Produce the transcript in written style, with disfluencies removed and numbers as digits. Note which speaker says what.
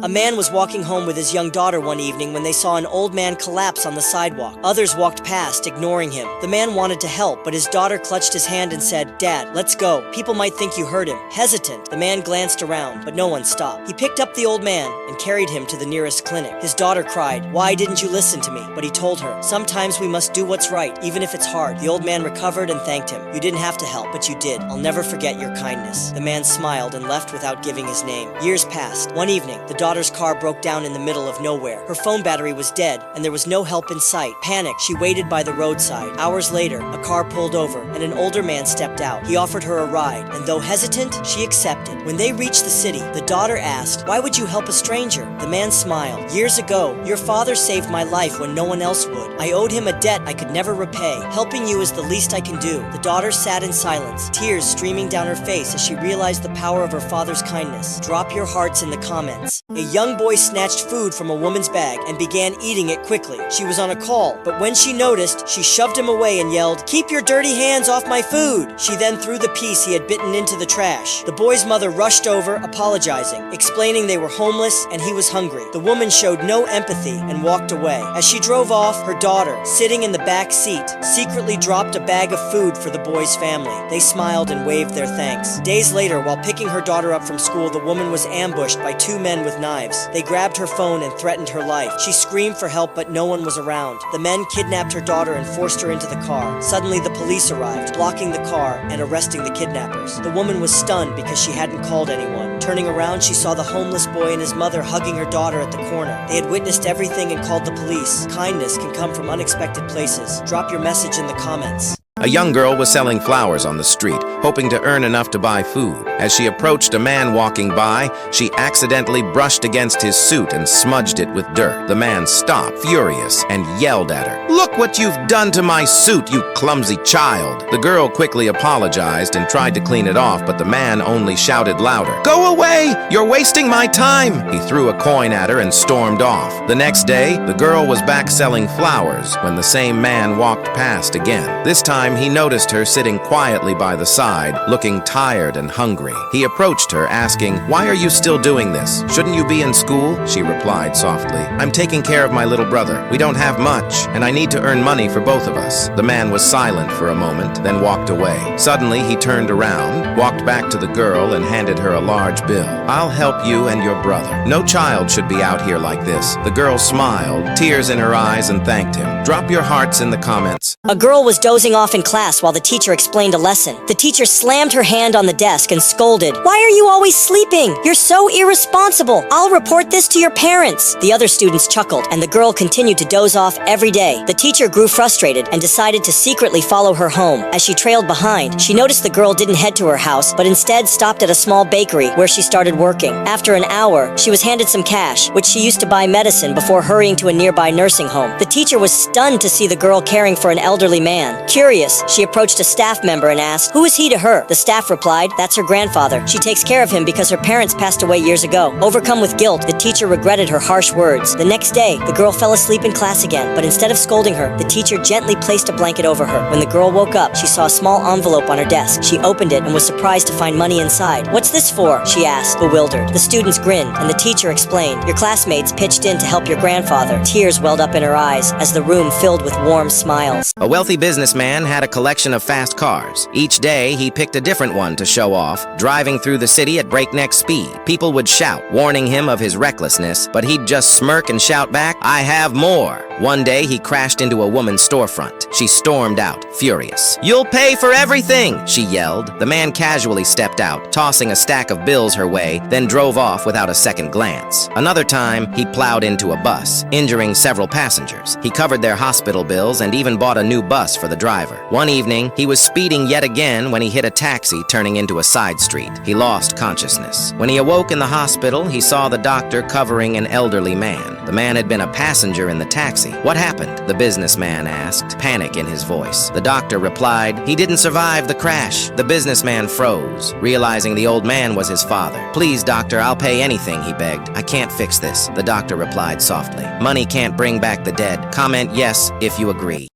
Speaker 1: A man was walking home with his young daughter one evening when they saw an old man collapse on the sidewalk. Others walked past, ignoring him. The man wanted to help, but his daughter clutched his hand and said, "Dad, let's go. People might think you hurt him." Hesitant, the man glanced around, but no one stopped. He picked up the old man and carried him to the nearest clinic. His daughter cried, "Why didn't you listen to me?" But he told her, "Sometimes we must do what's right, even if it's hard." The old man recovered and thanked him. "You didn't have to help, but you did. I'll never forget your kindness." The man smiled and left without giving his name. Years passed. One evening, the daughter's car broke down in the middle of nowhere. Her phone battery was dead, and there was no help in sight. Panicked, she waited by the roadside. Hours later, a car pulled over, and an older man stepped out. He offered her a ride, and though hesitant, she accepted. When they reached the city, the daughter asked, "Why would you help a stranger?" The man smiled. "Years ago, your father saved my life when no one else would. I owed him a debt I could never repay. Helping you is the least I can do." The daughter sat in silence, tears streaming down her face as she realized the power of her father's kindness. Drop your hearts in the comments. A young boy snatched food from a woman's bag and began eating it quickly. She was on a call, but when she noticed, she shoved him away and yelled, "Keep your dirty hands off my food!" She then threw the piece he had bitten into the trash. The boy's mother rushed over, apologizing, explaining they were homeless and he was hungry. The woman showed no empathy and walked away. As she drove off, her daughter, sitting in the back seat, secretly dropped a bag of food for the boy's family. They smiled and waved their thanks. Days later, while picking her daughter up from school, the woman was ambushed by two men with knives. They grabbed her phone and threatened her life. She screamed for help, but no one was around. The men kidnapped her daughter and forced her into the car. Suddenly, the police arrived, blocking the car and arresting the kidnappers. The woman was stunned because she hadn't called anyone. Turning around, she saw the homeless boy and his mother hugging her daughter at the corner. They had witnessed everything and called the police. Kindness can come from unexpected places. Drop your message in the comments.
Speaker 2: A young girl was selling flowers on the street, hoping to earn enough to buy food. As she approached a man walking by, she accidentally brushed against his suit and smudged it with dirt. The man stopped, furious, and yelled at her, "Look what you've done to my suit, you clumsy child!" The girl quickly apologized and tried to clean it off, but the man only shouted louder, "Go away! You're wasting my time!" He threw a coin at her and stormed off. The next day, the girl was back selling flowers when the same man walked past again. This time, he noticed her sitting quietly by the side, looking tired and hungry. He approached her, asking, "Why are you still doing this? Shouldn't you be in school?" She replied softly, "I'm taking care of my little brother. We don't have much, and I need to earn money for both of us." The man was silent for a moment, then walked away. Suddenly, he turned around, walked back to the girl, and handed her a large bill. "I'll help you and your brother. No child should be out here like this." The girl smiled, tears in her eyes, and thanked him. Drop your hearts in the comments.
Speaker 1: A girl was dozing off in class while the teacher explained a lesson. The teacher slammed her hand on the desk and scolded, "Why are you always sleeping? You're so irresponsible. I'll report this to your parents." The other students chuckled, and the girl continued to doze off every day. The teacher grew frustrated and decided to secretly follow her home. As she trailed behind, she noticed the girl didn't head to her house, but instead stopped at a small bakery where she started working. After an hour, she was handed some cash, which she used to buy medicine before hurrying to a nearby nursing home. The teacher was stunned to see the girl caring for an elderly man. Curious, she approached a staff member and asked, "Who is he to her?" The staff replied, "That's her grandfather. She takes care of him because her parents passed away years ago." Overcome with guilt, the teacher regretted her harsh words. The next day, the girl fell asleep in class again, but instead of scolding her, the teacher gently placed a blanket over her. When the girl woke up, she saw a small envelope on her desk. She opened it and was surprised to find money inside. "What's this for?" she asked, bewildered. The students grinned, and the teacher explained, "Your classmates pitched in to help your grandfather." Tears welled up in her eyes as the room filled with warm smiles.
Speaker 2: A wealthy businessman had a collection of fast cars. Each day, he picked a different one to show off, driving through the city at breakneck speed. People would shout, warning him of his recklessness, but he'd just smirk and shout back, "I have more." One day, he crashed into a woman's storefront. She stormed out, furious. "You'll pay for everything!" she yelled. The man casually stepped out, tossing a stack of bills her way, then drove off without a second glance. Another time, he plowed into a bus, injuring several passengers. He covered their hospital bills and even bought a new bus for the driver. One evening, he was speeding yet again when he hit a taxi turning into a side street. He lost consciousness. When he awoke in the hospital, he saw the doctor covering an elderly man. The man had been a passenger in the taxi. "What happened?" the businessman asked, panic in his voice. The doctor replied, "He didn't survive the crash." The businessman froze, realizing the old man was his father. "Please, doctor, I'll pay anything," he begged. "I can't fix this," the doctor replied softly. "Money can't bring back the dead. Comment yes if you agree."